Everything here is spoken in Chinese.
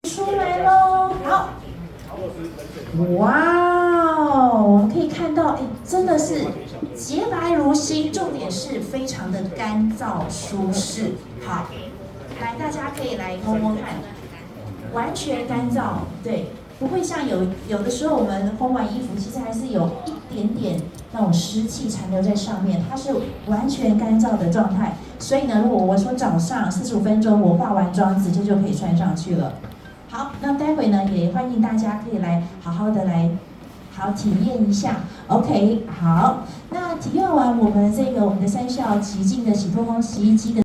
出来喽。好，哇哦，我们可以看到，哎，真的是洁白如新，重点是非常的干燥舒适。好，来，大家可以来摸摸看，完全干燥，对，不会像有的时候我们烘完衣服，其实还是有一点点那种湿气残留在上面，它是完全干燥的状态。所以呢，如果我说早上45分钟我化完妆，直接就可以穿上去了。好，那待会呢也欢迎大家可以来好好的来体验一下。OK， 好，那体验完我们的三效极净的洗脱烘洗衣机的。